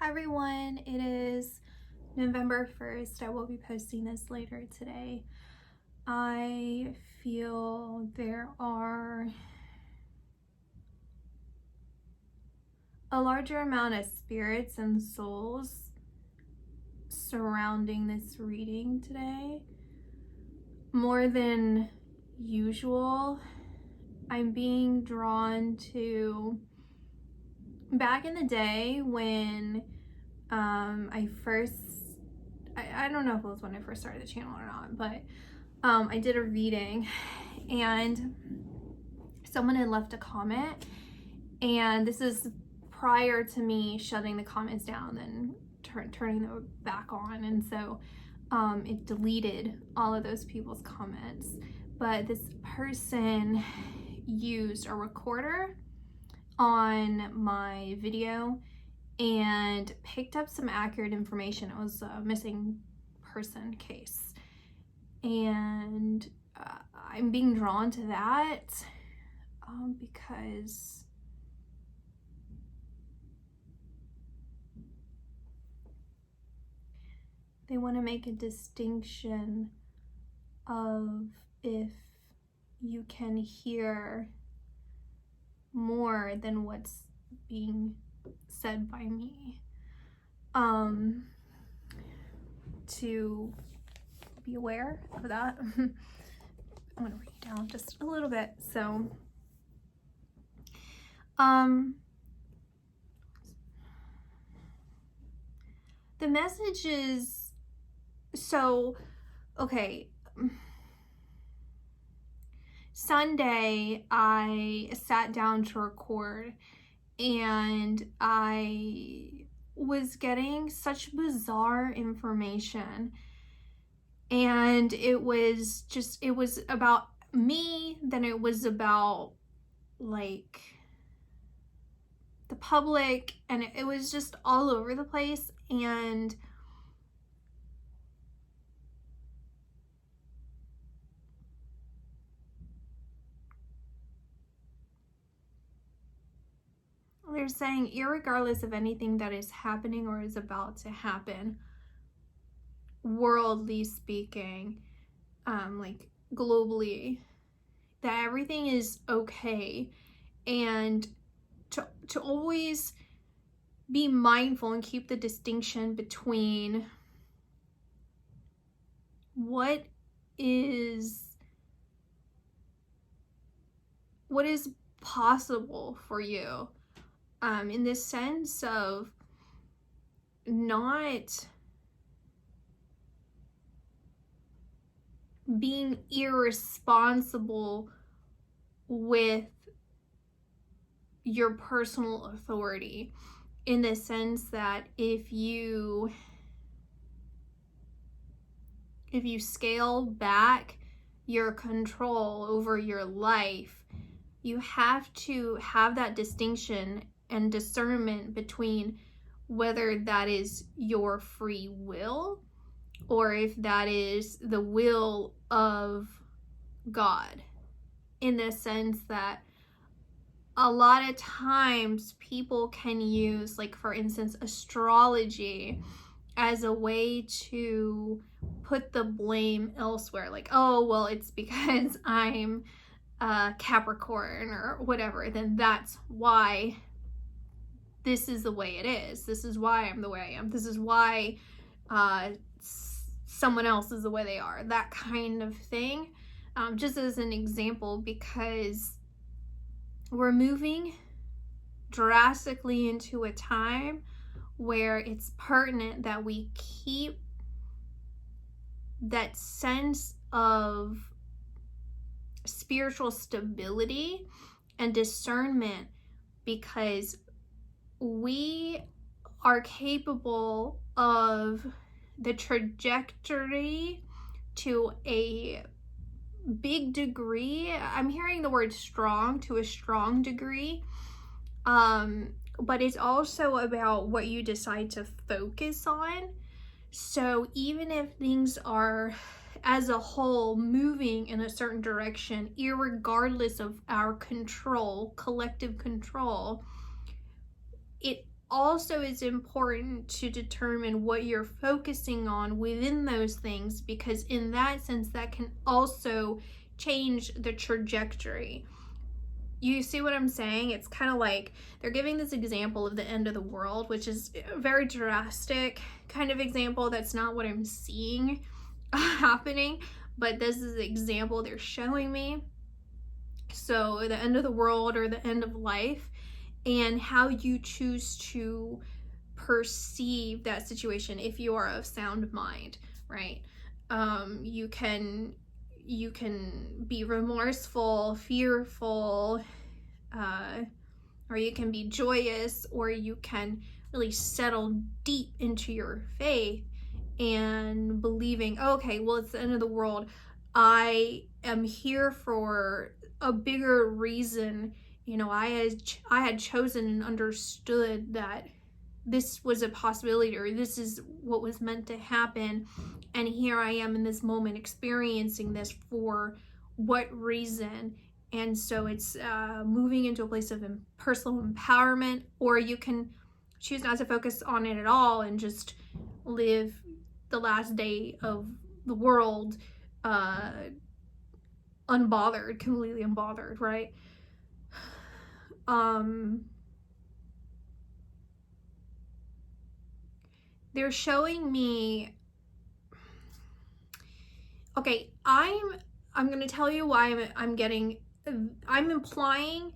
Hi everyone, it is November 1st. I will be posting this later today. I feel there are a larger amount of spirits and souls surrounding this reading today. More than usual, I'm being drawn to back in the day when I don't know if it was when I first started the channel or not, but I did a reading and someone had left a comment, and this is prior to me shutting the comments down and turning them back on, and so it deleted all of those people's comments. But this person used a recorder on my video and picked up some accurate information. It was a missing person case, and I'm being drawn to that because they want to make a distinction of if you can hear more than what's being said by me, to be aware of that. I'm gonna read down just a little bit. So the message is, okay, Sunday I sat down to record and I was getting such bizarre information, and it was about me, then it was about like the public, and it was just all over the place. And they're saying, irregardless of anything that is happening or is about to happen, worldly speaking, like globally, that everything is okay, and to always be mindful and keep the distinction between what is possible for you, in this sense of not being irresponsible with your personal authority, in the sense that if you scale back your control over your life, you have to have that distinction and discernment between whether that is your free will or if that is the will of God, in the sense that a lot of times people can use, like, for instance, astrology as a way to put the blame elsewhere. Like, oh, well, it's because I'm Capricorn or whatever, then that's why this is the way it is. This is why I'm the way I am. This is why someone else is the way they are. That kind of thing. Just as an example, because we're moving drastically into a time where it's pertinent that we keep that sense of spiritual stability and discernment, because we are capable of the trajectory to a big degree. I'm hearing the word strong, to a strong degree, but it's also about what you decide to focus on. So even if things are as a whole moving in a certain direction, irregardless of our control, collective control, it also is important to determine what you're focusing on within those things, because in that sense, that can also change the trajectory. You see what I'm saying? It's kind of like they're giving this example of the end of the world, which is a very drastic kind of example. That's not what I'm seeing happening, but this is the example they're showing me. So the end of the world or the end of life, and how you choose to perceive that situation if you are of sound mind, right? You can be remorseful, fearful, or you can be joyous, or you can really settle deep into your faith and believing, okay, well, it's the end of the world. I am here for a bigger reason. You know, I had chosen and understood that this was a possibility, or this is what was meant to happen, and here I am in this moment experiencing this for what reason. And so it's moving into a place of personal empowerment, or you can choose not to focus on it at all and just live the last day of the world unbothered, completely unbothered, right? They're showing me, okay, I'm going to tell you why I'm implying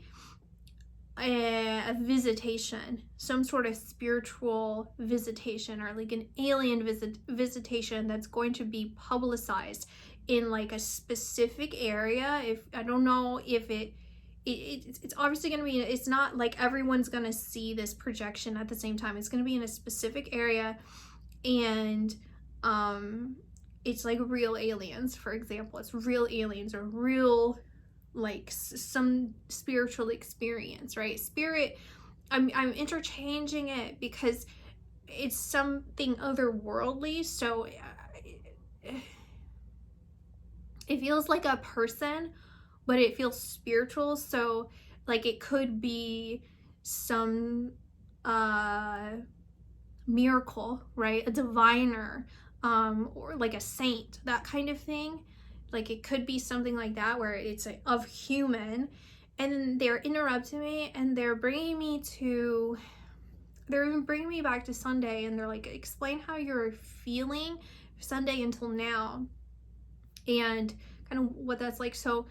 a visitation, some sort of spiritual visitation, or like an alien visitation that's going to be publicized in like a specific area. If I don't know if it's obviously going to be, it's not like everyone's going to see this projection at the same time. It's going to be in a specific area, and it's like real aliens, for example. It's real aliens, or real, like, some spiritual experience, right? Spirit, I'm interchanging it because it's something otherworldly, so it feels like a person, but it feels spiritual. So like it could be some miracle, right? A diviner, or like a saint, that kind of thing. Like it could be something like that, where it's like of human, and they're interrupting me, and they're bringing me back to Sunday, and they're like, explain how you're feeling Sunday until now, and kind of what that's like. So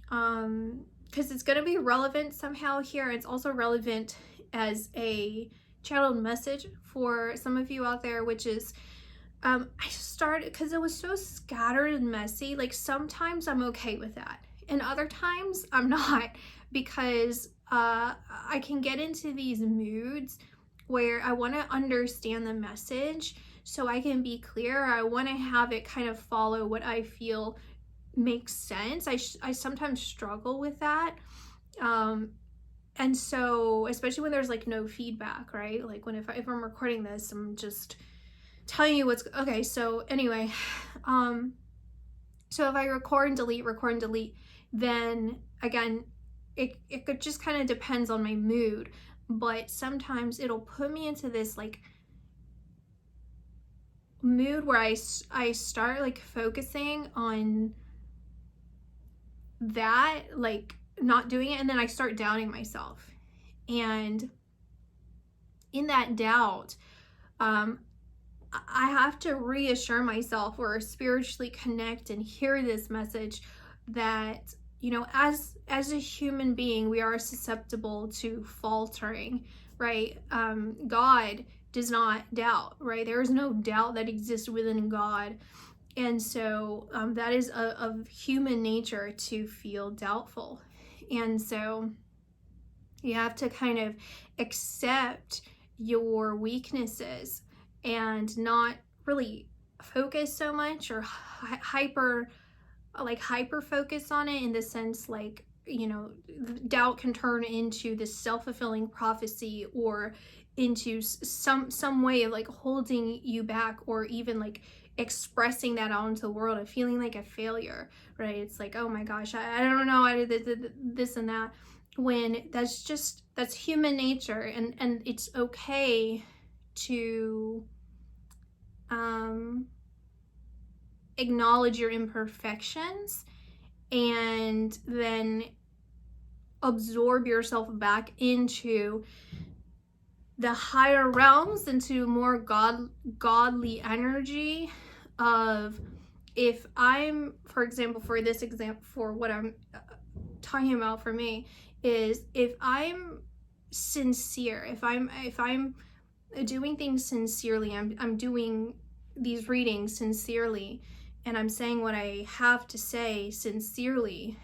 because it's going to be relevant somehow here. It's also relevant as a channeled message for some of you out there, which is I started, because it was so scattered and messy, like sometimes I'm okay with that, and other times I'm not, because I can get into these moods where I want to understand the message so I can be clear. I want to have it kind of follow what I feel makes sense. I sometimes struggle with that. And so, especially when there's like no feedback, right? Like if I'm recording this, I'm just telling you what's okay. So anyway, so if I record and delete, then again, it could just kind of depends on my mood, but sometimes it'll put me into this like mood where I start like focusing on that, like not doing it, and then I start doubting myself. And in that doubt, I have to reassure myself, or spiritually connect and hear this message that, you know, as a human being, we are susceptible to faltering, right? God does not doubt, right? There is no doubt that exists within God. And so that is of human nature to feel doubtful. And so you have to kind of accept your weaknesses and not really focus so much, or hyper focus on it, in the sense like, you know, doubt can turn into this self-fulfilling prophecy, or into some way of like holding you back, or even like expressing that out into the world and feeling like a failure, right? It's like, oh my gosh, I don't know, I did this and that. when that's human nature, and it's okay to acknowledge your imperfections and then absorb yourself back into the higher realms, into more godly energy of, if I'm, for example, for this example, for what I'm talking about for me, is if I'm sincere, if I'm doing things sincerely, I'm doing these readings sincerely, and I'm saying what I have to say sincerely,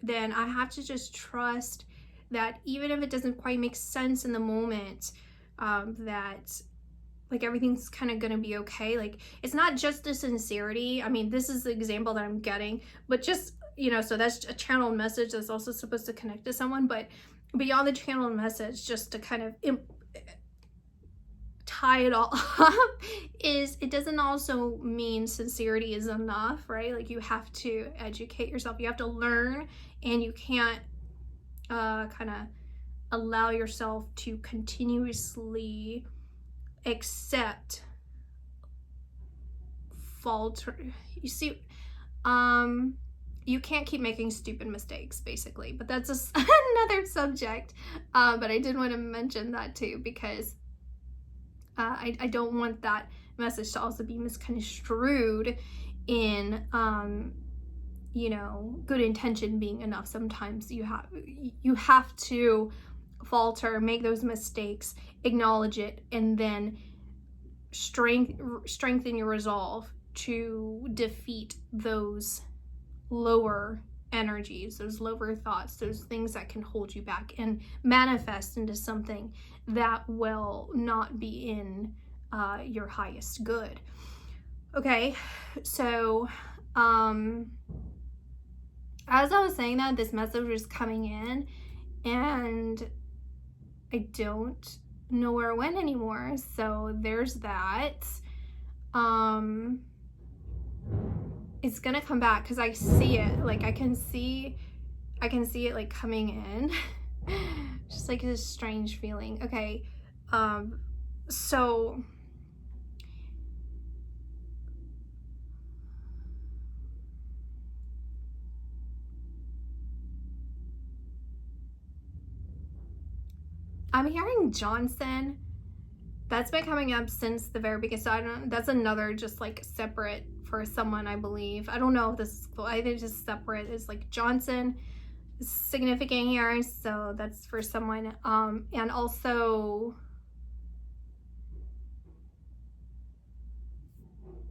then I have to just trust that even if it doesn't quite make sense in the moment, that like everything's kind of gonna be okay. Like, it's not just the sincerity. I mean, this is the example that I'm getting, but just, you know, so that's a channeled message that's also supposed to connect to someone, but beyond the channeled message, just to kind of tie it all up, is it doesn't also mean sincerity is enough, right? Like, you have to educate yourself, you have to learn, and you can't kind of allow yourself to continuously accept falter. You see, you can't keep making stupid mistakes, basically, but that's another subject. But I did want to mention that too, because I don't want that message to also be misconstrued in you know, good intention being enough. Sometimes you have to falter, make those mistakes, acknowledge it, and then strengthen your resolve to defeat those lower energies, those lower thoughts, those things that can hold you back, and manifest into something that will not be in your highest good. Okay, so as I was saying that, this message was coming in, and I don't know where it went anymore. So there's that. It's gonna come back because I see it. Like, I can see it like coming in. Just like this strange feeling. Okay. So I'm hearing Johnson. That's been coming up since the very beginning. So I don't, that's another just like separate for someone, I believe. I don't know if this is, I think just separate is like Johnson is significant here. So that's for someone. And also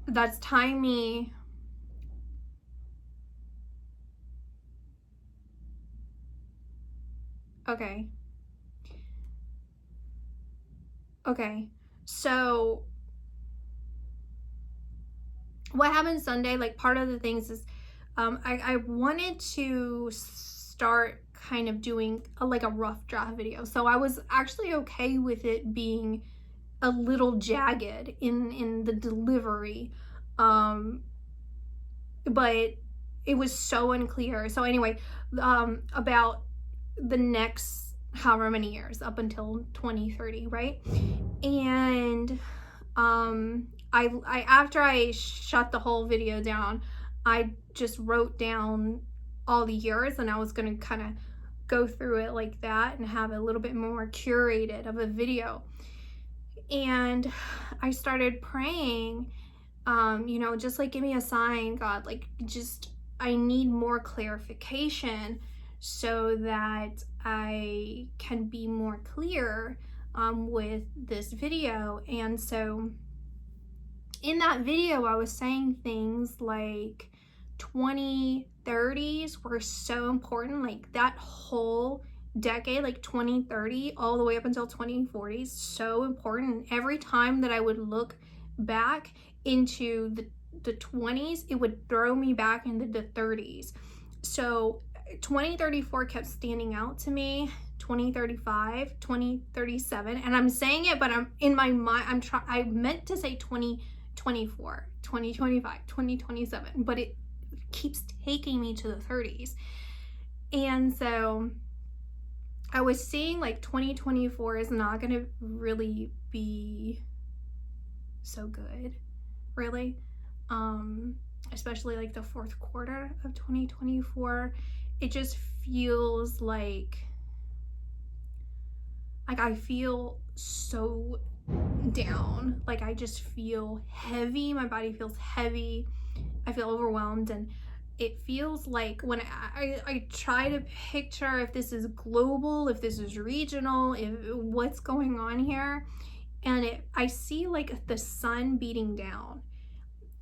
that's tying me. Okay. Okay, so what happened Sunday, like part of the things is I wanted to start kind of doing like a rough draft video. So I was actually okay with it being a little jagged in the delivery, but it was so unclear. So anyway, about the next however many years up until 2030, right? And I after I shut the whole video down, I just wrote down all the years, and I was gonna kind of go through it like that and have a little bit more curated of a video. And I started praying, you know, just like, give me a sign, God, like, just I need more clarification so that I can be more clear with this video. And so in that video, I was saying things like 2030s were so important, like that whole decade, like 2030 all the way up until 2040s, so important. Every time that I would look back into the 20s, it would throw me back into the 30s. So 2034 kept standing out to me, 2035, 2037, and I'm saying it, but I'm in my mind, I meant to say 2024, 2025, 2027, but it keeps taking me to the 30s. And so I was seeing like 2024 is not going to really be so good, really. Especially like the fourth quarter of 2024. It just feels like I feel so down. Like I just feel heavy. My body feels heavy. I feel overwhelmed, and it feels like when I try to picture if this is global, if this is regional, if what's going on here, and I see like the sun beating down,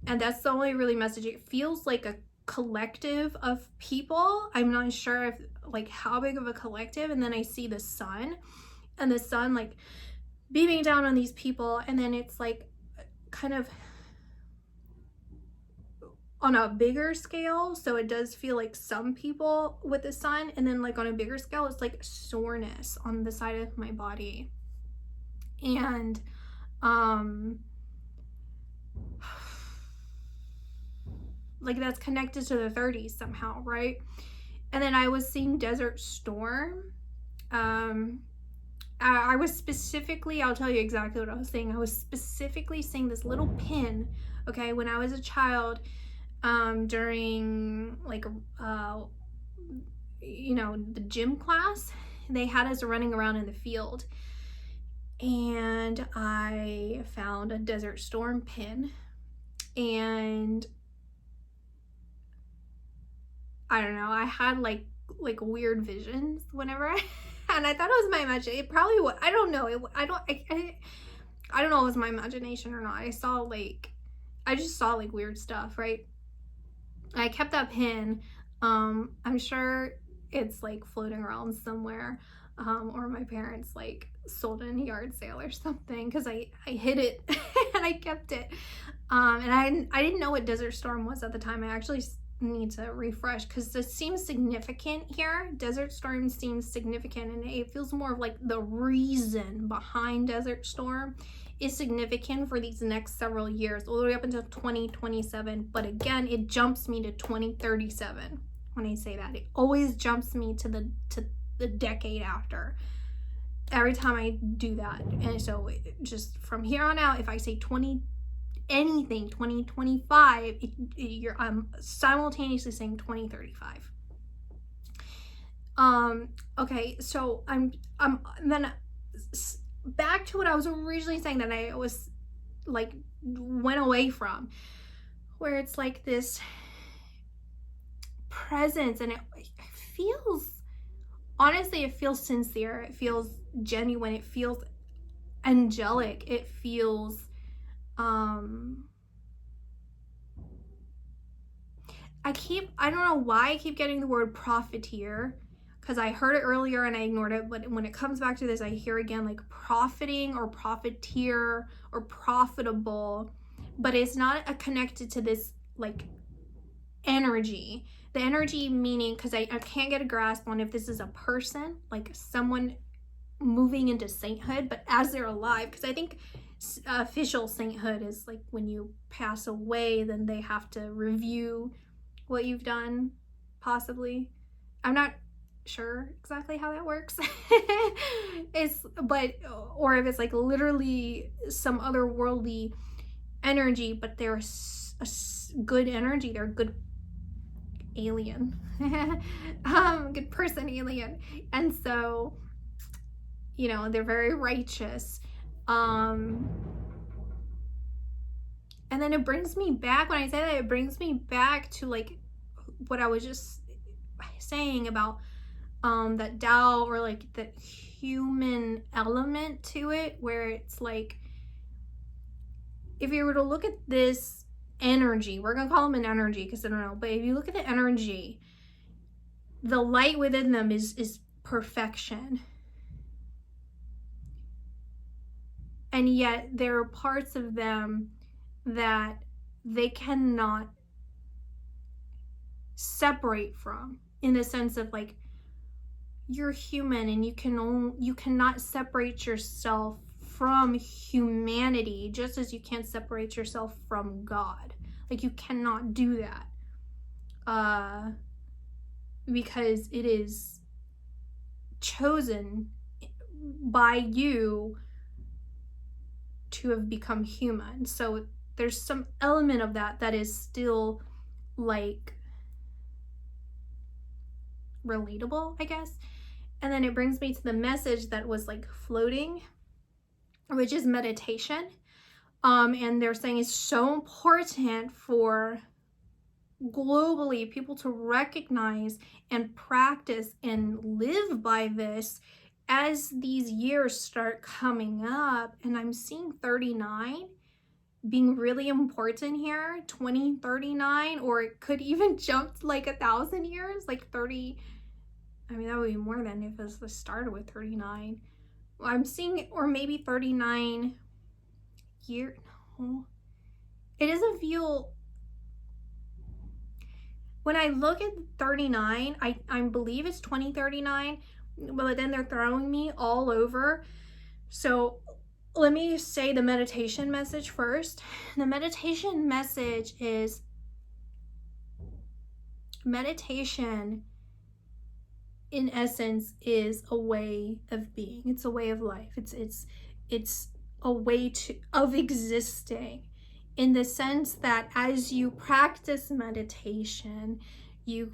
and that's the only really message. It feels like a collective of people. I'm not sure if like how big of a collective, and then I see the sun, and the sun like beaming down on these people, and then it's like kind of on a bigger scale, so it does feel like some people with the sun, and then like on a bigger scale it's like soreness on the side of my body. And like that's connected to the 30s somehow, right? And then I was seeing Desert Storm. I was specifically, I'll tell you exactly what I was saying. I was specifically seeing this little pin, okay, when I was a child, during like you know, the gym class. They had us running around in the field, and I found a Desert Storm pin, and I don't know, I had like weird visions whenever and I thought it was my imagination. It probably was, I don't know, I don't know if it was my imagination or not. I just saw like weird stuff, right? I kept that pin. I'm sure it's like floating around somewhere, or my parents like sold it in a yard sale or something, because I hid it and I kept it. And I didn't know what Desert Storm was at the time. I actually need to refresh, because this seems significant here. Desert Storm seems significant, and it feels more of like the reason behind Desert Storm is significant for these next several years, all the way up until 2027. But again, it jumps me to 2037 when I say that. It always jumps me to the decade after every time I do that. And so just from here on out, if I say 2025, I'm simultaneously saying 2035. Okay, so I'm then back to what I was originally saying that I was like went away from, where it's like this presence, and it feels, honestly, it feels sincere, it feels genuine, it feels angelic, it feels I don't know why I keep getting the word profiteer, because I heard it earlier and I ignored it, but when it comes back to this, I hear again like profiting or profiteer or profitable, but it's not connected to this like energy. The energy meaning, because I can't get a grasp on if this is a person, like someone moving into sainthood, but as they're alive, because I think official sainthood is like when you pass away, then they have to review what you've done, possibly. I'm not sure exactly how that works. Or if it's like literally some otherworldly energy, but they're a good energy, they're a good alien, good person alien, and so, you know, they're very righteous. And then it brings me back, when I say that, it brings me back to like what I was just saying about that Tao, or like the human element to it, where it's like, if you were to look at this energy, we're gonna call them an energy because I don't know, but if you look at the energy, the light within them is perfection. And yet there are parts of them that they cannot separate from, in the sense of like, you're human and you cannot separate yourself from humanity, just as you can't separate yourself from God. Like, you cannot do that, because it is chosen by you to have become human. So there's some element of that that is still like relatable, I guess. And then it brings me to the message that was like floating, which is meditation. And they're saying it's so important for globally people to recognize and practice and live by this as these years start coming up. And I'm seeing 39 being really important here, 2039, or it could even jump to like 1,000 years, like 30. I mean, that would be more than if it was started with 39. I'm seeing, or maybe 39 year. No, it doesn't feel. When I look at 39, I believe it's 2039, but then they're throwing me all over. So let me say the meditation message first. The meditation message is meditation in essence is a way of being. It's a way of life. It's a way of existing, in the sense that as you practice meditation, you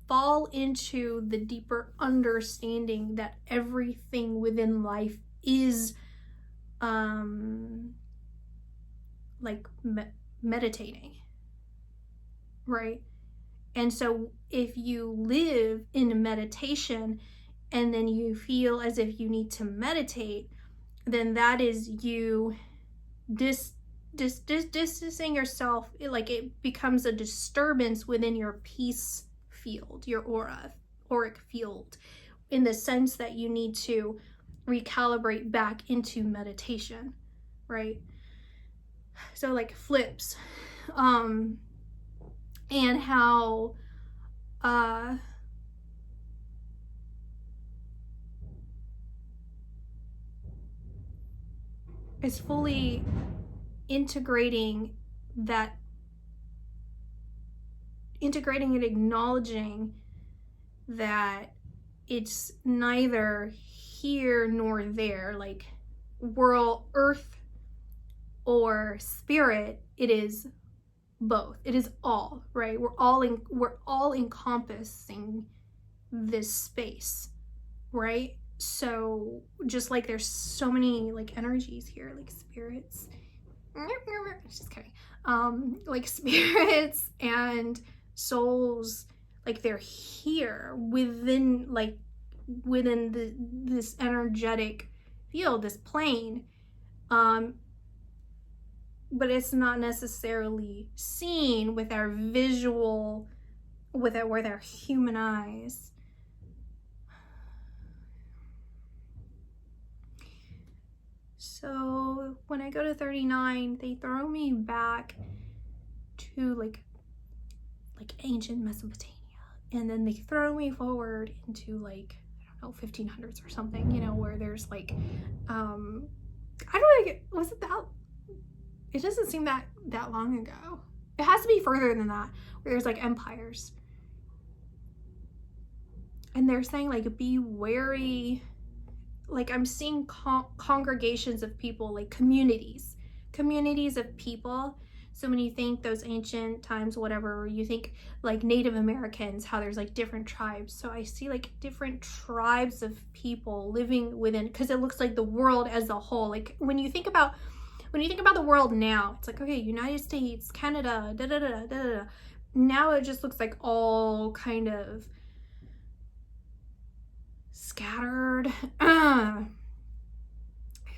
fall into the deeper understanding that everything within life is like meditating, right? And so if you live in meditation and then you feel as if you need to meditate, then that is you distancing yourself. It becomes a disturbance within your peace field, your auric field, in the sense that you need to recalibrate back into meditation, right? So like flips, and how is fully integrating and acknowledging that it's neither here nor there, like world, earth, or spirit. It is both. It is all, right? We're all encompassing this space, right? So just like there's so many like energies here, like spirits, just kidding, like spirits and souls, like they're here within this energetic field, this plane, but it's not necessarily seen with our visual, with our human eyes. So when I go to 39, they throw me back to like ancient Mesopotamia, and then they throw me forward into like, I don't know, 1500s or something, you know, where there's like I don't know, was it that, it doesn't seem that long ago. It has to be further than that, where there's like empires, and they're saying like be wary. Like I'm seeing congregations of people, like communities of people. So when you think those ancient times, whatever, you think like Native Americans, how there's like different tribes. So I see like different tribes of people living within, because it looks like the world as a whole. Like when you think about the world now, it's like, okay, United States, Canada, da da da da da. Now it just looks like all kind of scattered.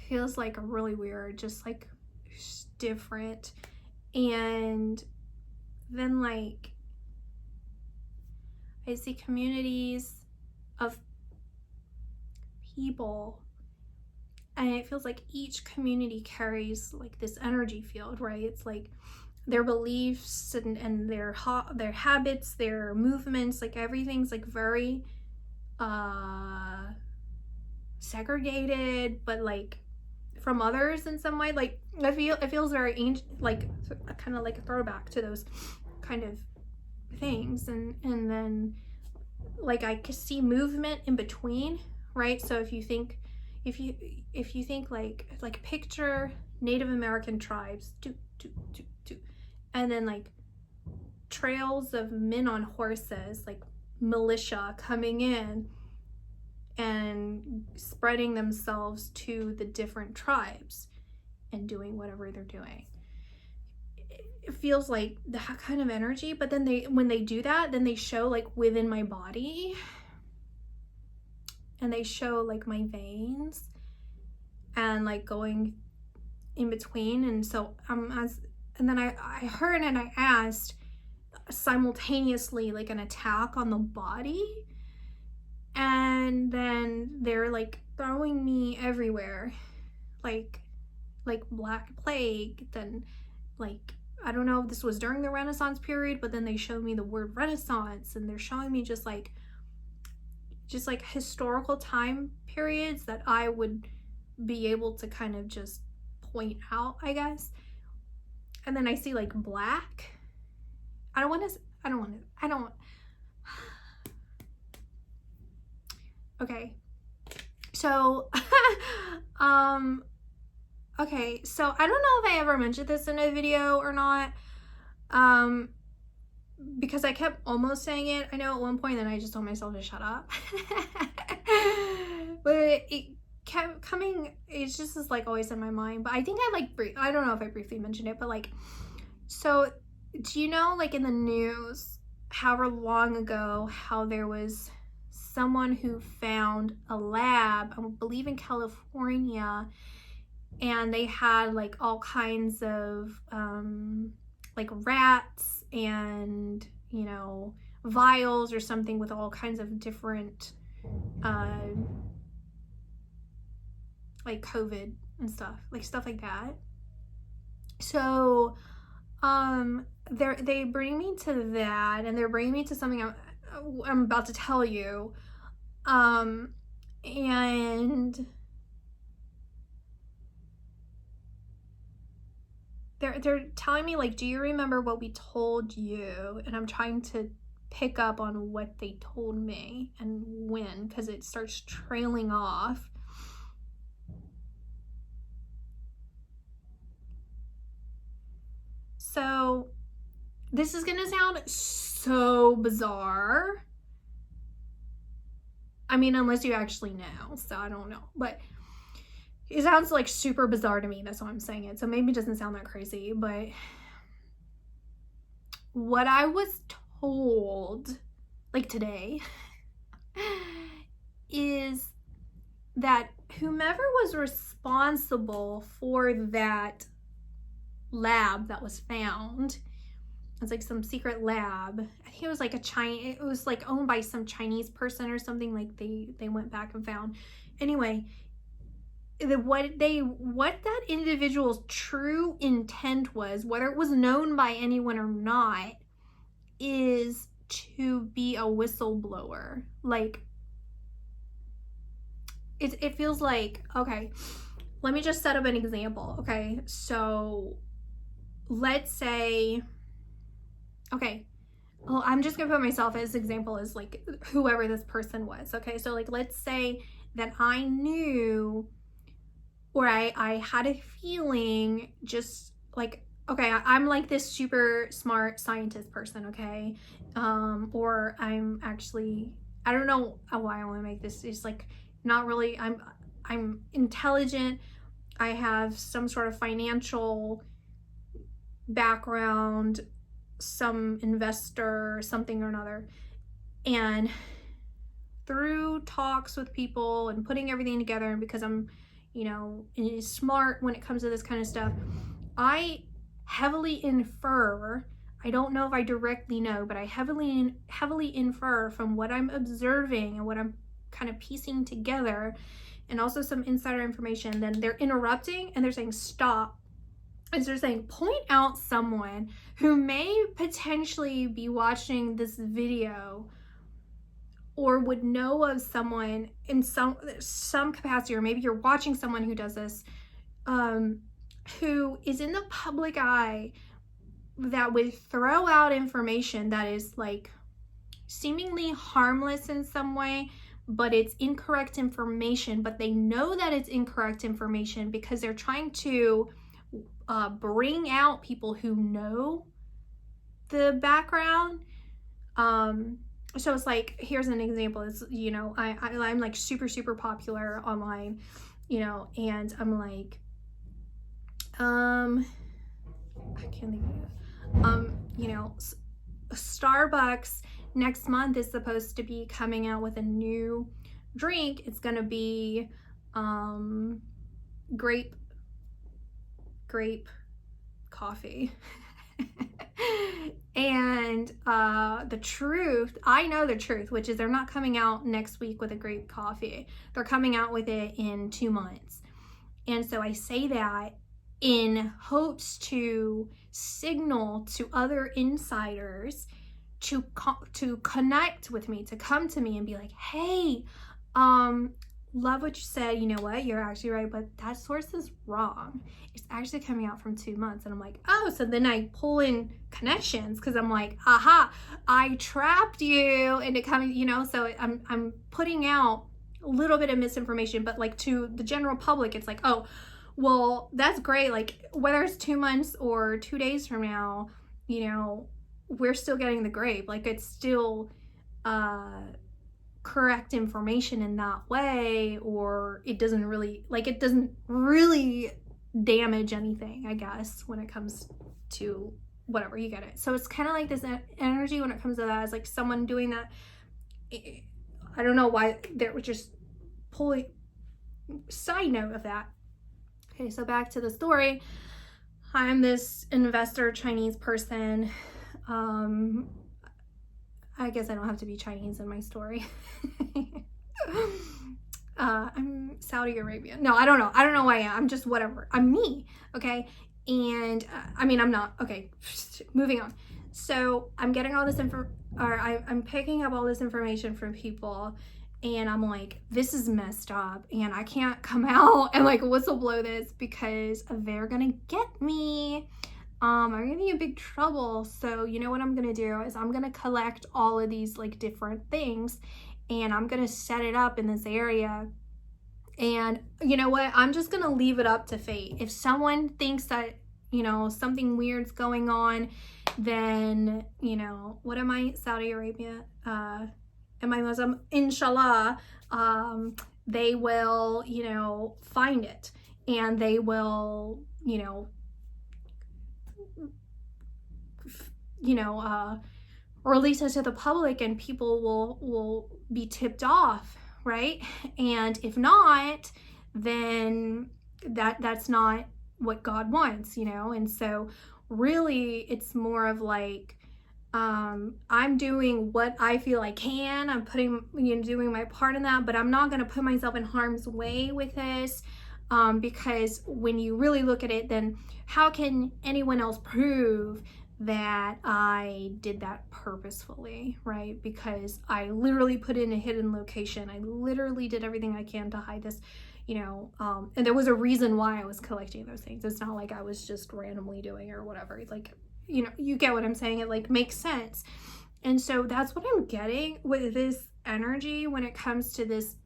Feels like a really weird, just like different. And then like I see communities of people, and it feels like each community carries like this energy field, right? It's like their beliefs and their habits, their movements, like everything's like very segregated, but like from others in some way. Like it feels very ancient, like kind of like a throwback to those kind of things. And then like I could see movement in between, right? So if you think like picture Native American tribes, and then like trails of men on horses, like militia coming in and spreading themselves to the different tribes and doing whatever they're doing. It feels like that kind of energy. But then when they do that, then they show like within my body, and they show like my veins and like going in between. And so and then I heard and I asked simultaneously like an attack on the body, and then they're like throwing me everywhere, like Black Plague. Then like, I don't know if this was during the Renaissance period, but then they showed me the word Renaissance, and they're showing me just like historical time periods that I would be able to kind of just point out, I guess. And then I see like black. I don't want. Okay. So, okay, so I don't know if I ever mentioned this in a video or not, because I kept almost saying it, I know, at one point, and I just told myself to shut up. But it kept coming, it's just is like always in my mind. But I think I don't know if I briefly mentioned it, but like, so do you know, like in the news, however long ago, how there was someone who found a lab, I believe in California, and they had like all kinds of like rats and, you know, vials or something with all kinds of different like COVID and stuff like that. So they bring me to that, and they're bringing me to something I'm about to tell you, and they're telling me like, do you remember what we told you? And I'm trying to pick up on what they told me and when, because it starts trailing off. So this is gonna sound so bizarre. I mean, unless you actually know, so I don't know, but it sounds like super bizarre to me. That's why I'm saying it. So maybe it doesn't sound that crazy, but what I was told, like today, is that whomever was responsible for that lab that was found, it's like some secret lab. I think it was like it was like owned by some Chinese person or something. Like they went back and found. Anyway, what that individual's true intent was, whether it was known by anyone or not, is to be a whistleblower. Like it feels like, okay, let me just set up an example. Okay, so let's say, okay, well, I'm just gonna put myself as example as like whoever this person was. Okay, so like let's say that I knew, or I had a feeling, just like, okay, I'm like this super smart scientist person, okay, or I'm actually, I don't know why I want to make this, it's like not really, I'm intelligent, I have some sort of financial background, some investor, something or another, and through talks with people and putting everything together, and because I'm, you know, smart when it comes to this kind of stuff, I heavily infer, I don't know if I directly know, but I heavily infer from what I'm observing and what I'm kind of piecing together, and also some insider information. Then they're interrupting and they're saying stop, and they're saying point out someone who may potentially be watching this video or would know of someone in some capacity, or maybe you're watching someone who does this, who is in the public eye, that would throw out information that is like seemingly harmless in some way, but it's incorrect information, but they know that it's incorrect information because they're trying to bring out people who know the background. So it's like, here's an example. It's, you know, I'm like super popular online, you know, and I'm like, I can't think of it. You know, Starbucks next month is supposed to be coming out with a new drink. It's gonna be grape coffee. And the truth, I know the truth, which is they're not coming out next week with a grape coffee. They're coming out with it in 2 months. And so I say that in hopes to signal to other insiders to connect with me, to come to me and be like, hey, love what you said. You know what? You're actually right, but that source is wrong. It's actually coming out from 2 months. And I'm like, oh, so then I pull in connections because I'm like, aha, I trapped you into coming, you know, so I'm putting out a little bit of misinformation, but like to the general public, it's like, oh, well, that's great. Like whether it's 2 months or 2 days from now, you know, we're still getting the grape. Like it's still, correct information in that way, or it doesn't really damage anything, I guess, when it comes to whatever, you get it. So it's kind of like this energy when it comes to that, is like someone doing that. I don't know why they're just pulling. Side note of that. Okay, so back to the story. I'm this investor Chinese person. I guess I don't have to be Chinese in my story. I'm Saudi Arabia. No, I don't know. I don't know who I am. I'm just whatever. I'm me. Okay. And I mean, I'm not. Okay. Moving on. So I'm getting all this I'm picking up all this information from people, and I'm like, this is messed up, and I can't come out and like whistleblow this because they're gonna get me. I'm gonna be in big trouble. So you know what I'm gonna do is I'm gonna collect all of these like different things, and I'm gonna set it up in this area. And you know what? I'm just gonna leave it up to fate. If someone thinks that, you know, something weird's going on, then, you know, what am I? Saudi Arabia? Am I Muslim? Inshallah, they will, you know, find it, and they will, release it to the public, and people will be tipped off, right? And if not, then that's not what God wants, you know? And so really it's more of like, I'm doing what I feel I can. I'm doing my part in that, but I'm not going to put myself in harm's way with this, because when you really look at it, then how can anyone else prove that I did that purposefully, right? Because I literally put in a hidden location. I literally did everything I can to hide this, you know, and there was a reason why I was collecting those things. It's not like I was just randomly doing it or whatever. Like, you know, you get what I'm saying? It like makes sense. And so that's what I'm getting with this energy when it comes to this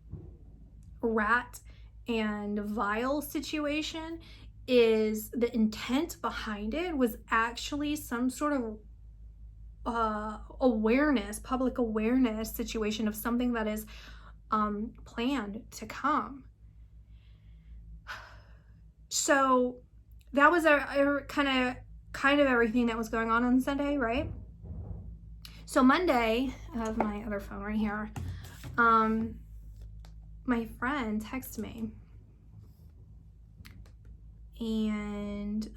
rat and vial situation, is the intent behind it was actually some sort of public awareness situation of something that is planned to come. So that was a kind of everything that was going on Sunday, right? So Monday, I have my other phone right here. My friend texted me, and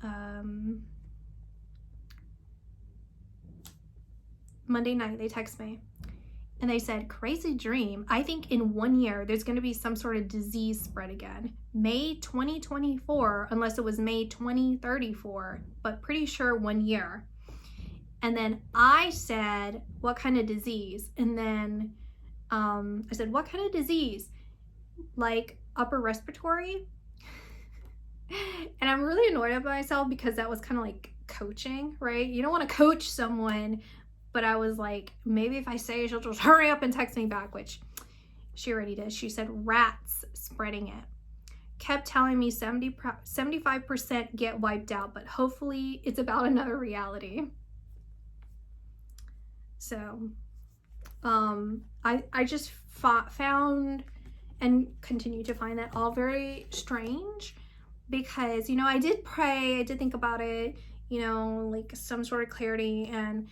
Monday night they text me, and they said, crazy dream. I think in 1 year there's going to be some sort of disease spread again. May 2024, unless it was May 2034, but pretty sure 1 year. And then I said, what kind of disease? And then I said, what kind of disease? Like upper respiratory? And I'm really annoyed at myself because that was kind of like coaching, right? You don't want to coach someone, but I was like, maybe if I say, she'll just hurry up and text me back, which She already did. She said rats spreading it. Kept telling me 75% get wiped out, but hopefully it's about another reality. So I just found and continue to find that all very strange, because, you know, I did pray, I did think about it, you know, like some sort of clarity, and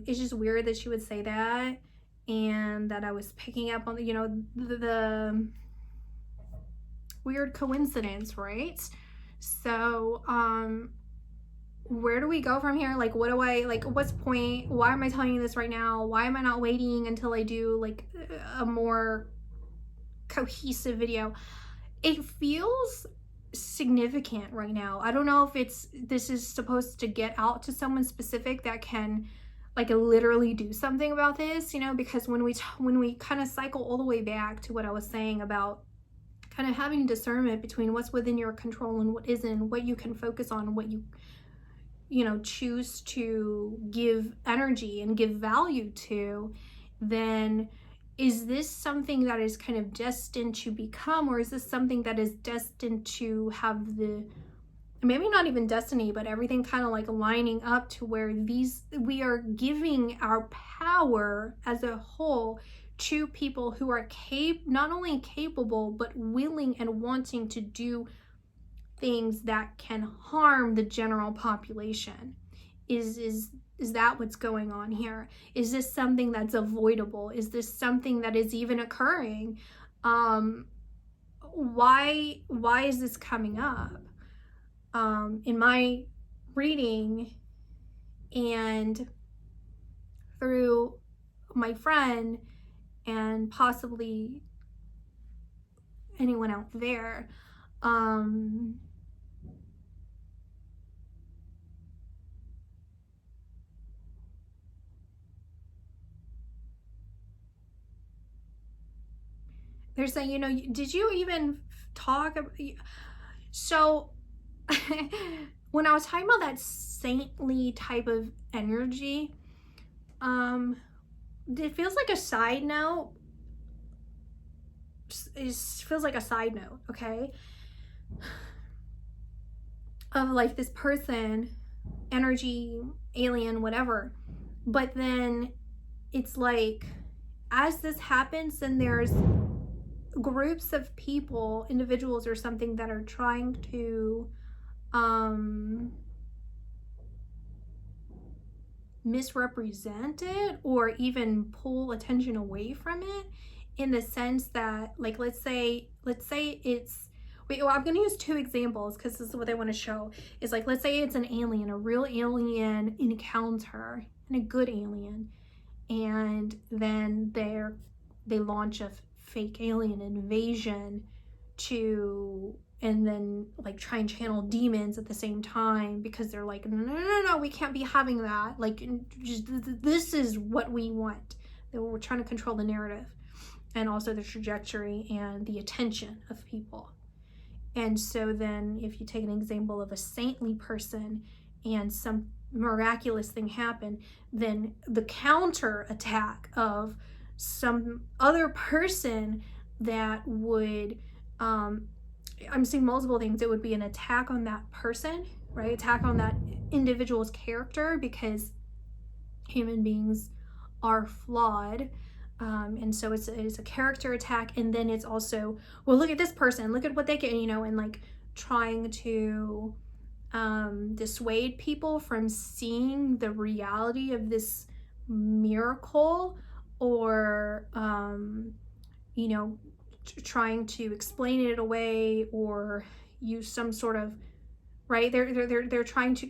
it's just weird that she would say that, and that I was picking up on the, you know, the weird coincidence, right? So where do we go from here? Like, what do I, like, what's the point? Why am I telling you this right now? Why am I not waiting until I do like a more cohesive video? It feels significant right now. I don't know if this is supposed to get out to someone specific that can like literally do something about this, you know, because when we kind of cycle all the way back to what I was saying about kind of having discernment between what's within your control and what isn't, what you can focus on, what you know, choose to give energy and give value to, then is this something that is kind of destined to become, or is this something that is destined to have the, maybe not even destiny, but everything kind of like lining up to where we are giving our power as a whole to people who are not only capable, but willing and wanting to do things that can harm the general population? Is that what's going on here? Is this something that's avoidable? Is this something that is even occurring? Why is this coming up? In my reading and through my friend and possibly anyone out there, they're saying, you know, did you even talk about, so when I was talking about that saintly type of energy, it feels like a side note. It feels like a side note, okay, of like this person, energy, alien, whatever. But then it's like, as this happens, then there's groups of people, individuals or something, that are trying to misrepresent it or even pull attention away from it, in the sense that, like, let's say it's, well, I'm going to use two examples because this is what I want to show. Is like, let's say it's an alien, a real alien encounter, and a good alien, and then they launch a fake alien invasion and then like try and channel demons at the same time, because they're like, no, we can't be having that. Like, just, this is what we want. We're trying to control the narrative and also the trajectory and the attention of people. And so then if you take an example of a saintly person and some miraculous thing happened, then the counter attack of some other person that would, I'm seeing multiple things. It would be an attack on that person, right? Attack on that individual's character, because human beings are flawed. And so it's a character attack. And then it's also, well, look at this person, look at what they get, you know, and like trying to dissuade people from seeing the reality of this miracle, or you know, trying to explain it away or use some sort of, right, they're trying to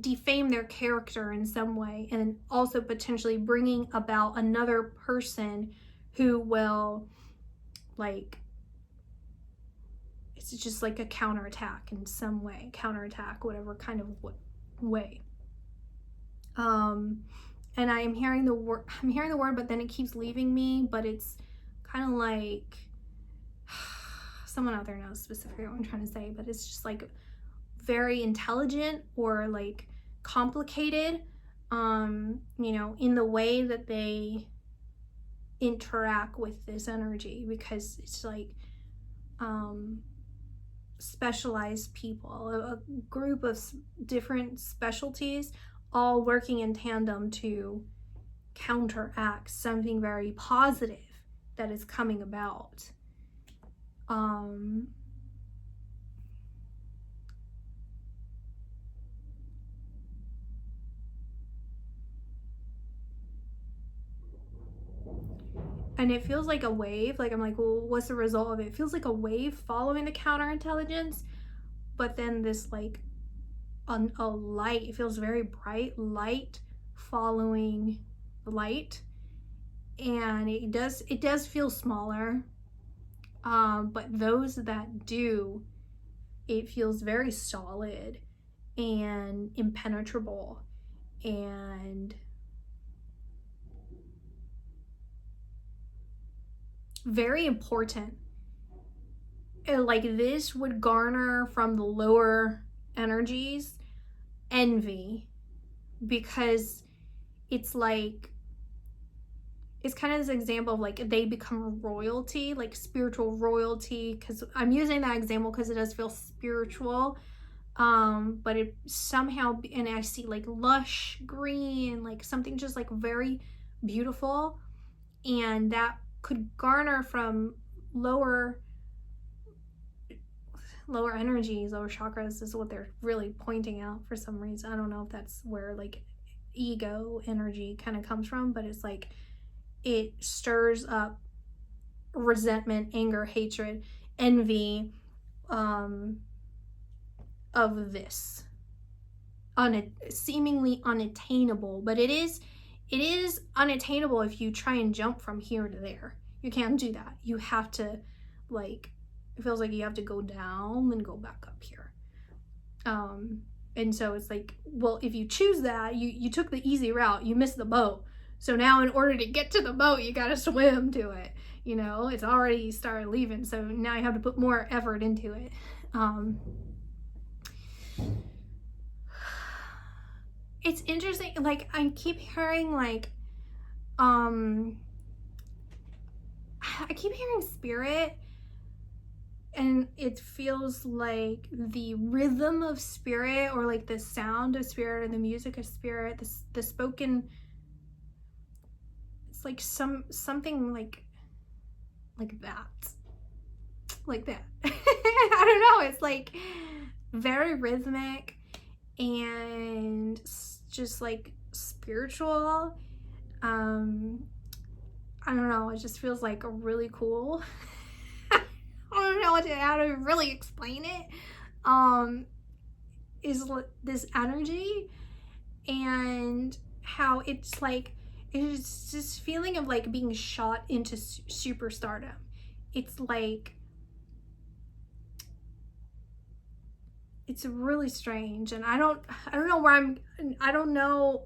defame their character in some way, and also potentially bringing about another person who will, like, it's just like a counterattack in some way, whatever kind of way. And I'm hearing the word, but then it keeps leaving me, but it's kind of like, someone out there knows specifically what I'm trying to say, but it's just like very intelligent or like complicated, you know, in the way that they interact with this energy, because it's like specialized people, a group of different specialties all working in tandem to counteract something very positive that is coming about. And it feels like a wave. Like, I'm like, well, what's the result of it? It feels like a wave following the counterintelligence, but then this like a light, it feels very bright light following light, and it does feel smaller, but those that do, it feels very solid and impenetrable and very important. Like, this would garner from the lower energies envy, because it's like, it's kind of this example of like they become royalty, like spiritual royalty, because I'm using that example because it does feel spiritual, but it somehow, and I see like lush green, like something just like very beautiful, and that could garner from lower energies, lower chakras is what they're really pointing out for some reason. I don't know if that's where like ego energy kind of comes from, but it's like it stirs up resentment, anger, hatred, envy, of this seemingly unattainable, but it is unattainable if you try and jump from here to there. You can't do that. You have to, like, it feels like you have to go down and go back up here. And so it's like, well, if you choose that, you took the easy route, you missed the boat. So now in order to get to the boat, you got to swim to it. You know, it's already started leaving. So now you have to put more effort into it. It's interesting. Like, I keep hearing like, I keep hearing spirit, and it feels like the rhythm of spirit, or like the sound of spirit, or the music of spirit, the spoken, it's like something like that. I don't know, it's like very rhythmic and just like spiritual. I don't know, it just feels like a really cool I don't know how to really explain it. Is this energy, and how it's like, it's this feeling of like being shot into superstardom. It's like, it's really strange, and I don't know where I don't know.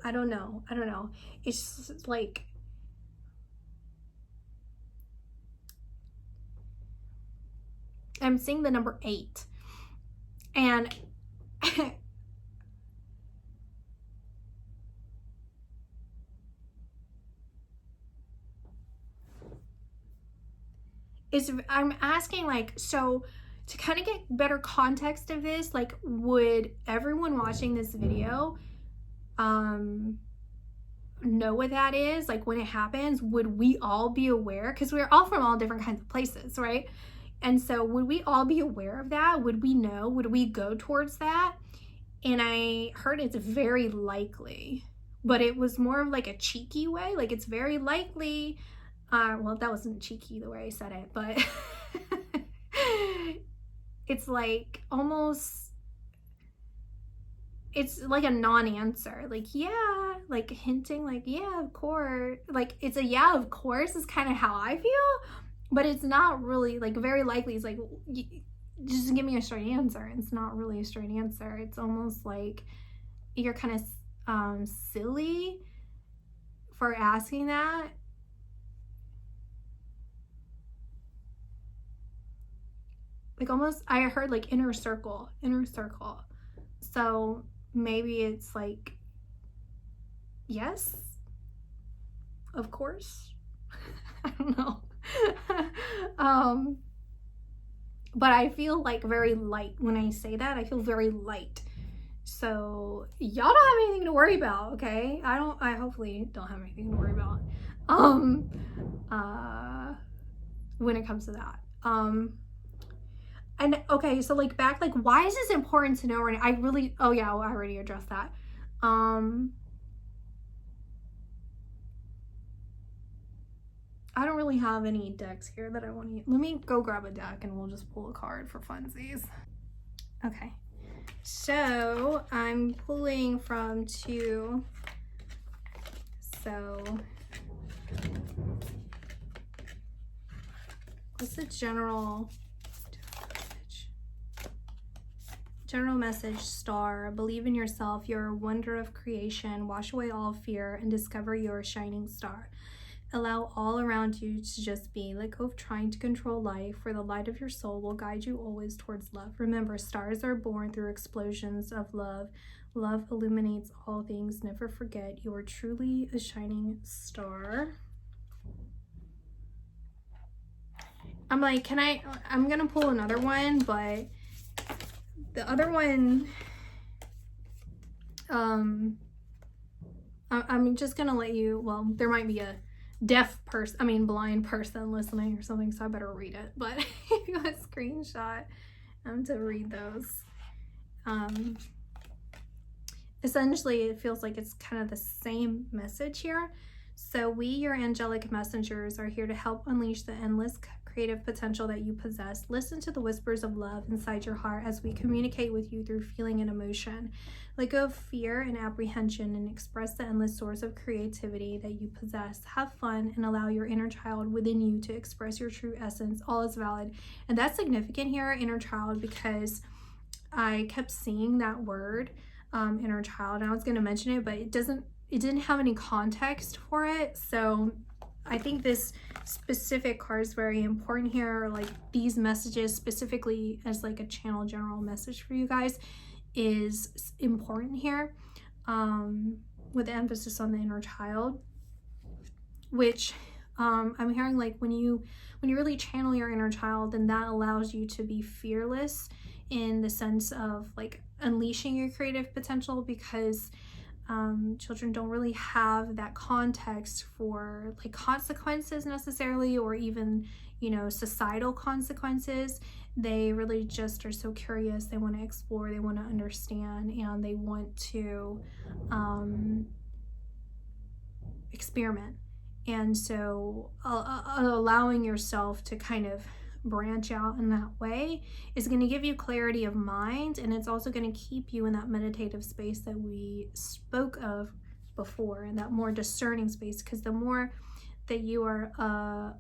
It's just like, I'm seeing the number 8, and I'm asking, like, so to kind of get better context of this, like, would everyone watching this video know what that is? Like, when it happens, would we all be aware? Because we're all from all different kinds of places, right? And so would we all be aware of that? Would we know? Would we go towards that? And I heard it's very likely, but it was more of like a cheeky way. Like, it's very likely. Well, that wasn't cheeky the way I said it, but it's like almost, it's like a non-answer. Like, yeah, like hinting like, yeah, of course. Like, it's a yeah, of course is kind of how I feel, but it's not really, like, very likely. It's like, just give me a straight answer. It's not really a straight answer. It's almost like you're kind of silly for asking that. Like, almost, I heard like inner circle. So maybe it's like, yes, of course. I don't know. But I feel like very light when I say that. I feel very light. So y'all don't have anything to worry about, okay? I hopefully don't have anything to worry about. When it comes to that. And okay, so like back, like why is this important to know right now? Oh yeah, well, I already addressed that. I don't really have any decks here that I want to use. Let me go grab a deck and we'll just pull a card for funsies. Okay, so I'm pulling from two. So what's the general message? Star, believe in yourself. You're a wonder of creation. Wash away all fear and discover your shining star. Allow all around you to just be. Let go of trying to control life, for the light of your soul will guide you always towards love. Remember, stars are born through explosions of love. Love illuminates all things. Never forget, you are truly a shining star. I'm like, I'm gonna pull another one, but the other one, I'm just gonna let you, well, there might be a blind person listening or something, so I better read it. But if you want a screenshot, to read those. Essentially, it feels like it's kind of the same message here. So we, your angelic messengers, are here to help unleash the endless creative potential that you possess. Listen to the whispers of love inside your heart as we communicate with you through feeling and emotion. Let go of fear and apprehension and express the endless source of creativity that you possess. Have fun and allow your inner child within you to express your true essence. All is valid. And that's significant here, inner child, because I kept seeing that word, inner child, and I was going to mention it, but it didn't have any context for it. So I think this specific card is very important here. Like these messages specifically as like a channel general message for you guys is important here, with the emphasis on the inner child, which I'm hearing like when you really channel your inner child, then that allows you to be fearless in the sense of like unleashing your creative potential, because children don't really have that context for like consequences necessarily, or even, you know, societal consequences. They really just are so curious. They want to explore, they want to understand, and they want to experiment. And so allowing yourself to kind of branch out in that way is going to give you clarity of mind, and it's also going to keep you in that meditative space that we spoke of before, and that more discerning space, because the more that you are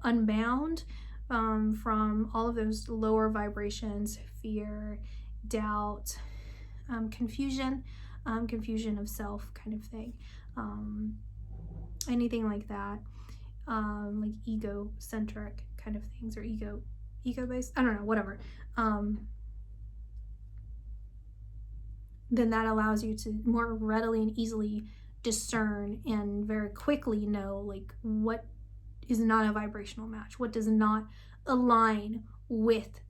unbound from all of those lower vibrations, fear, doubt, confusion of self kind of thing, anything like that, like egocentric kind of things, or ego-based, I don't know, whatever, then that allows you to more readily and easily discern and very quickly know like what is not a vibrational match, what does not align with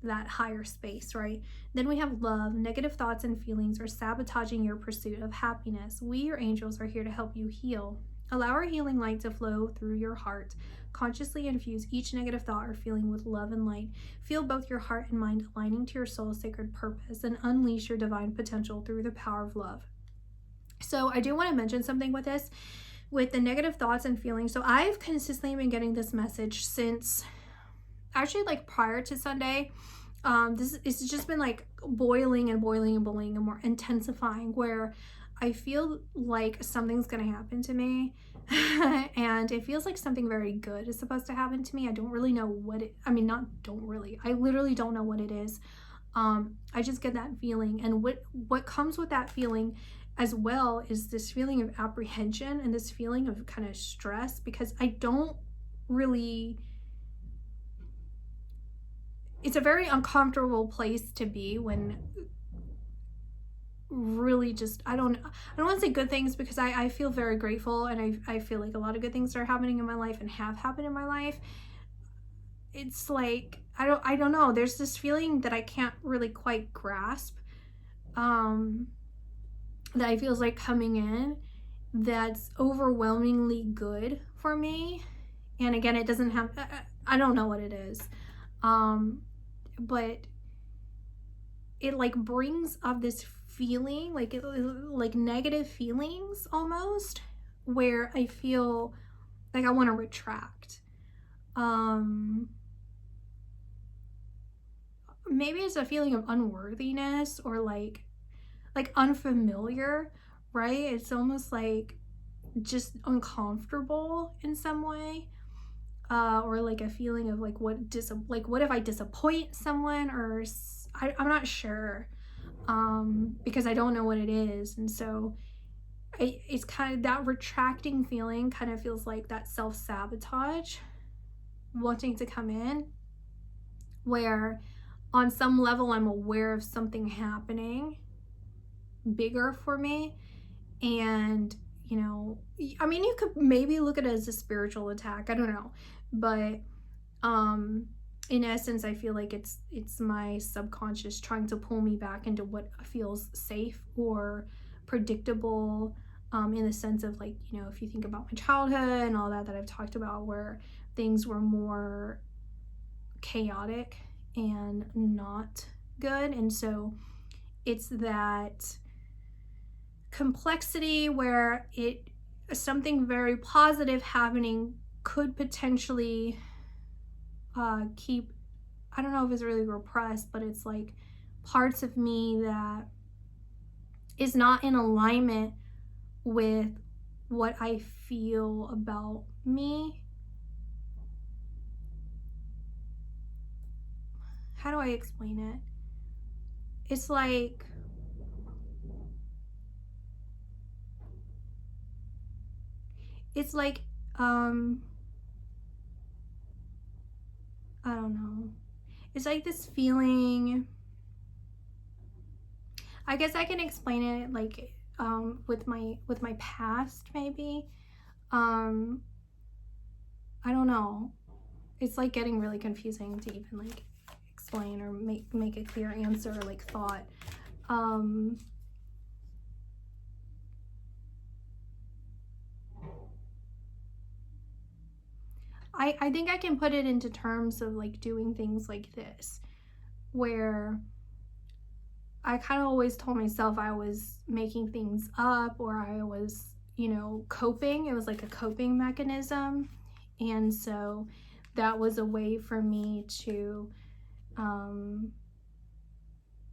that higher space, right? Then we have love. Negative thoughts and feelings are sabotaging your pursuit of happiness. We, your angels, are here to help you heal. Allow our healing light to flow through your heart. Consciously infuse each negative thought or feeling with love and light. Feel both your heart and mind aligning to your soul's sacred purpose, and unleash your divine potential through the power of love. So I do want to mention something with this, with the negative thoughts and feelings. So I've consistently been getting this message since actually like prior to Sunday. It's just been like boiling and more intensifying, where I feel like something's gonna happen to me and it feels like something very good is supposed to happen to me. I don't really know what it, I literally don't know what it is. I just get that feeling, and what comes with that feeling as well is this feeling of apprehension and this feeling of kind of stress, because I don't really, it's a very uncomfortable place to be when really just, I don't want to say good things, because I feel very grateful, and I feel like a lot of good things are happening in my life and have happened in my life. It's like, I don't know, there's this feeling that I can't really quite grasp, that I feels like coming in, that's overwhelmingly good for me. And again, it doesn't have, I don't know what it is, but it like brings up this feeling, like like negative feelings almost, where I feel like I want to retract. Maybe it's a feeling of unworthiness, or like unfamiliar, right? It's almost like just uncomfortable in some way, or like a feeling of like what if I disappoint someone, or I'm not sure, because I don't know what it is. And so it's kind of that retracting feeling, kind of feels like that self-sabotage wanting to come in, where on some level I'm aware of something happening bigger for me. And you know, I mean, you could maybe look at it as a spiritual attack, I don't know, but in essence, I feel like it's my subconscious trying to pull me back into what feels safe or predictable, in the sense of, like, you know, if you think about my childhood and all that I've talked about, where things were more chaotic and not good. And so it's that complexity where something very positive happening could potentially keep, I don't know if it's really repressed, but it's like parts of me that is not in alignment with what I feel about me. How do I explain it? It's like, I don't know. It's like this feeling, I guess I can explain it like with my past, maybe. I don't know. It's like getting really confusing to even like explain or make a clear answer or like thought. I think I can put it into terms of like doing things like this, where I kind of always told myself I was making things up, or I was, you know, coping. It was like a coping mechanism. And so that was a way for me to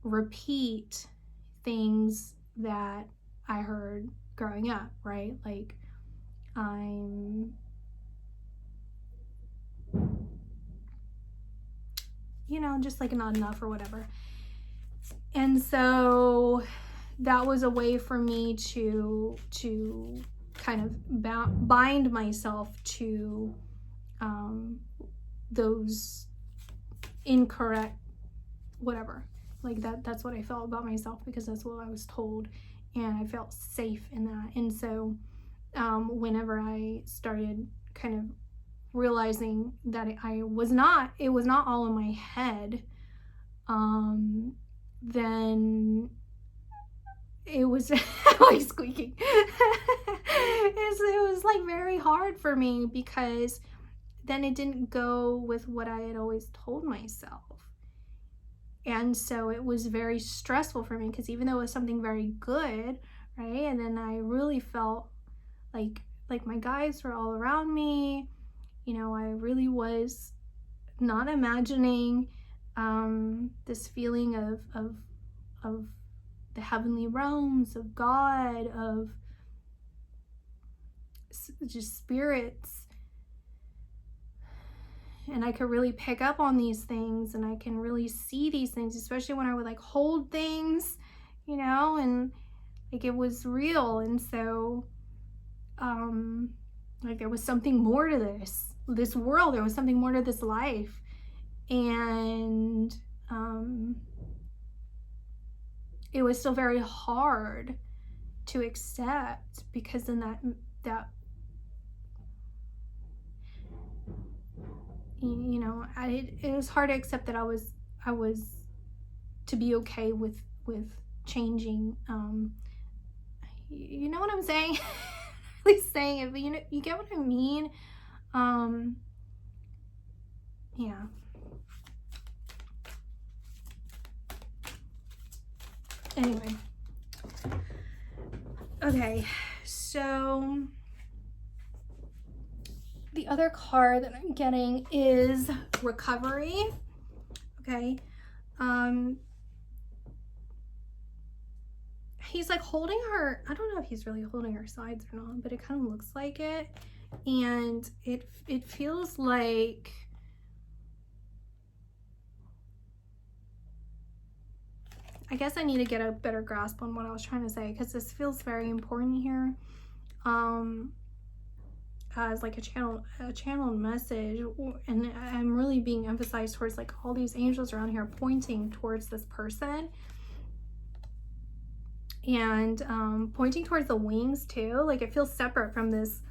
repeat things that I heard growing up, right? Like, I'm, you know, just like not enough or whatever. And so that was a way for me to kind of bind myself to those incorrect whatever, like that's what I felt about myself, because that's what I was told, and I felt safe in that. And so whenever I started kind of realizing that it was not all in my head, then it was like squeaking. It was like very hard for me, because then it didn't go with what I had always told myself. And so it was very stressful for me, because even though it was something very good, right? And then I really felt like my guys were all around me. You know, I really was not imagining this feeling of the heavenly realms, of God, of just spirits. And I could really pick up on these things, and I can really see these things, especially when I would like hold things, you know, and like it was real. And so like there was something more to this world, there was something more to this life. And it was still very hard to accept, because then that you know, it was hard to accept that I was to be okay with changing. You know what I'm saying? At least saying it, but you know, you get what I mean. Yeah. Anyway. Okay, so the other card that I'm getting is recovery. Okay. He's like holding her, I don't know if he's really holding her sides or not, but it kind of looks like it. And it feels like I guess I need to get a better grasp on what I was trying to say, because this feels very important here. As like a channeled message, and I'm really being emphasized towards like all these angels around here pointing towards this person, and pointing towards the wings too. Like it feels separate from this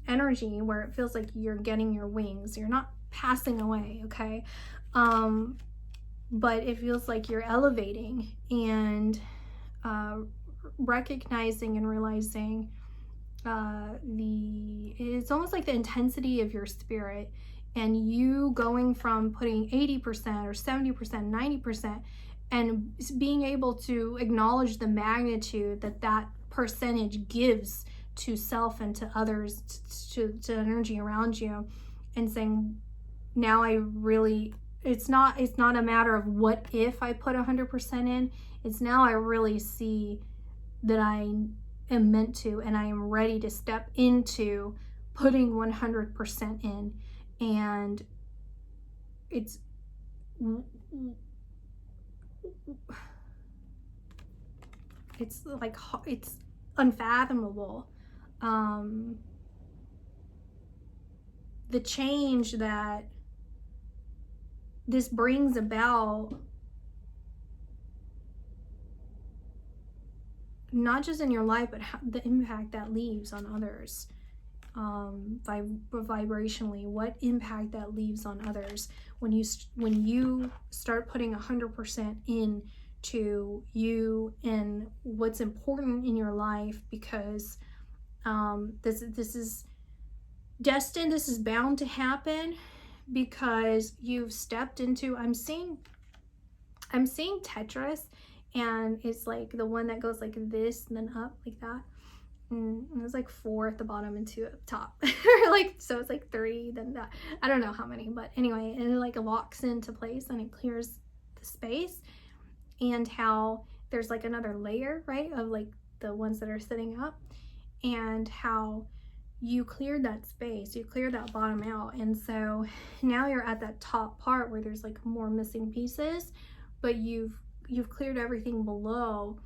energy where it feels like you're getting your wings, you're not passing away, okay? But it feels like you're elevating and recognizing and realizing it's almost like the intensity of your spirit, and you going from putting 80% or 70%, 90%, and being able to acknowledge the magnitude that percentage gives to self and to others, to energy around you, and saying, now I really, it's not a matter of what if I put 100% in, it's now I really see that I am meant to, and I am ready to step into putting 100% in. And it's like, it's unfathomable, the change that this brings about, not just in your life, but the impact that leaves on others, vibrationally, what impact that leaves on others when you start putting 100% in to you and what's important in your life, because this is destined, this is bound to happen, because you've stepped into, I'm seeing Tetris, and it's like the one that goes like this and then up like that, and there's like 4 at the bottom and 2 at the top. Like, so it's like 3, then that, I don't know how many, but anyway, and it like locks into place and it clears the space, and how there's like another layer, right, of like the ones that are sitting up, and how you cleared that space, you cleared that bottom out, and so now you're at that top part where there's like more missing pieces, but you've cleared everything below,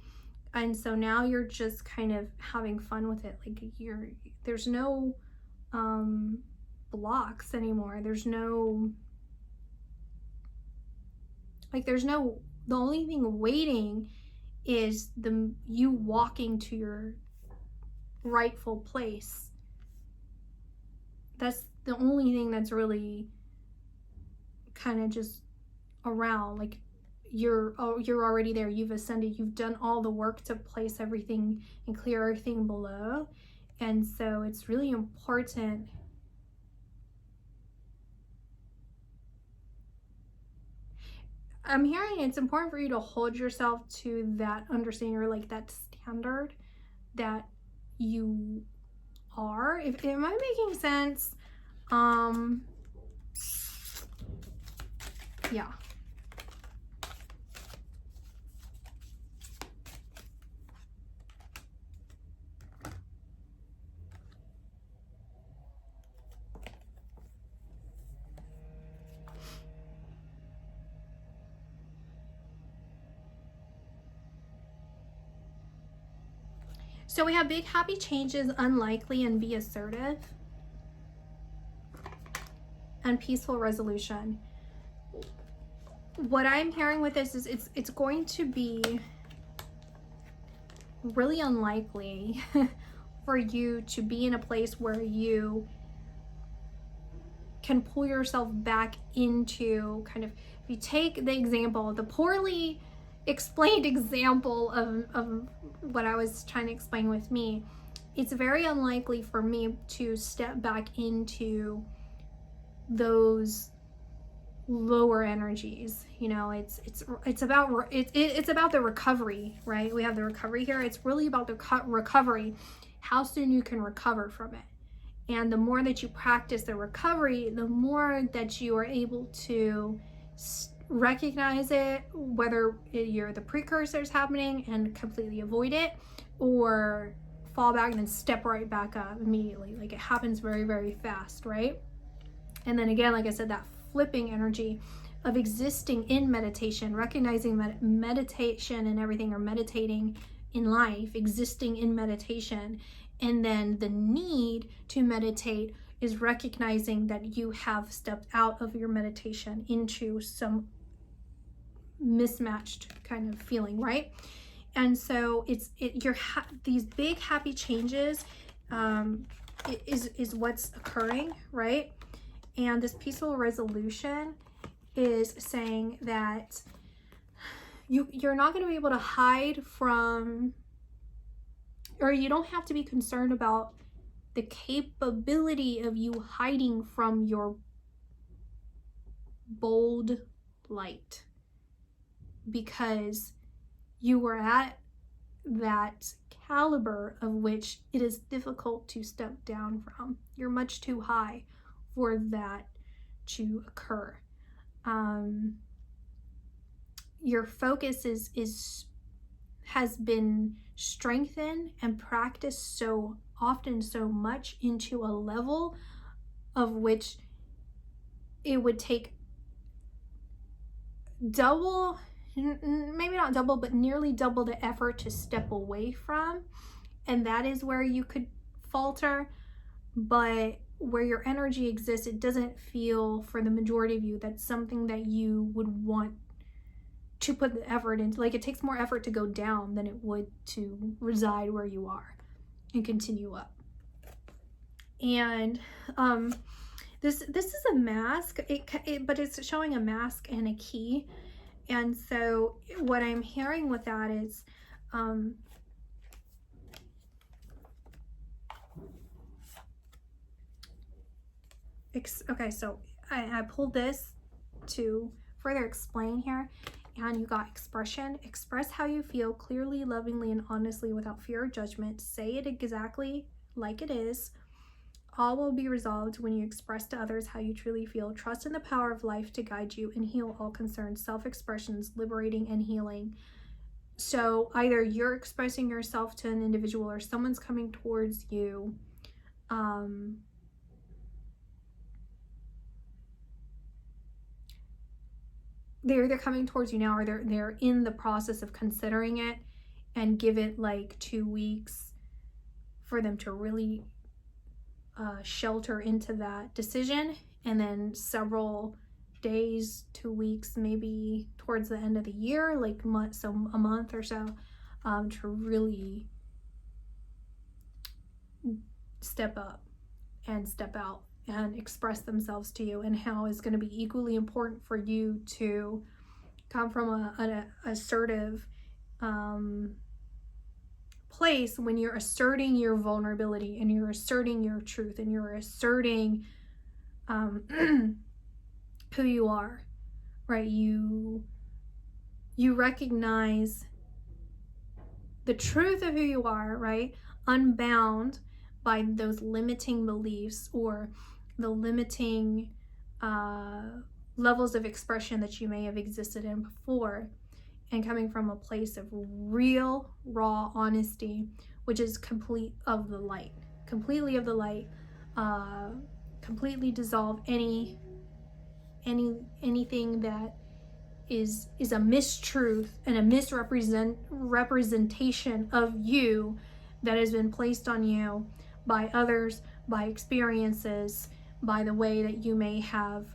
and so now you're just kind of having fun with it. Like there's no blocks anymore, there's no, the only thing waiting is you walking to your rightful place. That's the only thing that's really kind of just around. Like you're already there, you've ascended, you've done all the work to place everything and clear everything below. And so it's really important I'm hearing it's important for you to hold yourself to that understanding, or like that standard that you are. If am I making sense? Yeah. So we have big happy changes, unlikely, and be assertive, and peaceful resolution. What I'm hearing with this is it's going to be really unlikely for you to be in a place where you can pull yourself back into kind of, if you take the example, the poorly explained example of what I was trying to explain with me, it's very unlikely for me to step back into those lower energies. You know, it's about the recovery, right? We have the recovery here. It's really about the recovery, how soon you can recover from it. And the more that you practice the recovery, the more that you are able to recognize it, whether you're the precursors happening and completely avoid it, or fall back and then step right back up immediately. Like, it happens very, very fast, right? And then again, like I said, that flipping energy of existing in meditation, recognizing that meditation and everything, or meditating in life, existing in meditation, and then the need to meditate is recognizing that you have stepped out of your meditation into some mismatched kind of feeling, right? And so these big happy changes is what's occurring, right? And this peaceful resolution is saying that you're not going to be able to hide from, or you don't have to be concerned about the capability of you hiding from your bold light, because you were at that caliber of which it is difficult to step down from. You're much too high for that to occur. Your focus has been strengthened and practiced so often, so much, into a level of which it would take double, maybe not double, but nearly double the effort to step away from. And that is where you could falter. But where your energy exists, it doesn't feel, for the majority of you, that's something that you would want to put the effort into. Like, it takes more effort to go down than it would to reside where you are and continue up. And this is a mask, but it's showing a mask and a key. And so what I'm hearing with that is okay, so I pulled this to further explain here, and you got expression. Express how you feel clearly, lovingly, and honestly without fear or judgment. Say it exactly like it is. All will be resolved when you express to others how you truly feel. Trust in the power of life to guide you and heal all concerns. Self-expressions, liberating and healing. So either you're expressing yourself to an individual, or someone's coming towards you. They're coming towards you now, or they're in the process of considering it, and give it like 2 weeks for them to really shelter into that decision, and then several days, 2 weeks, maybe towards the end of the year, like a month or so, to really step up and step out and express themselves to you, and how it's going to be equally important for you to come from an assertive place when you're asserting your vulnerability, and you're asserting your truth, and you're asserting who you are, right? You recognize the truth of who you are, right? Unbound by those limiting beliefs, or the limiting levels of expression that you may have existed in before, and coming from a place of real, raw honesty, which is completely of the light, completely dissolve anything that is a mistruth and a misrepresentation of you that has been placed on you by others, by experiences, by the way that you may have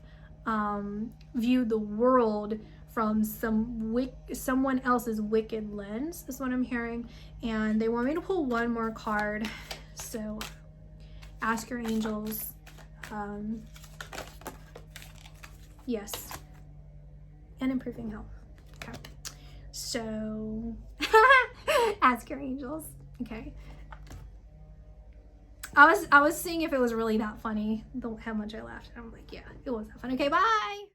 viewed the world from someone else's wicked lens, is what I'm hearing. And they want me to pull one more card. So ask your angels. Yes. And improving health. Okay. So ask your angels. Okay. I was seeing if it was really that funny, how much I laughed. I'm like, yeah, it was that funny. Okay, bye.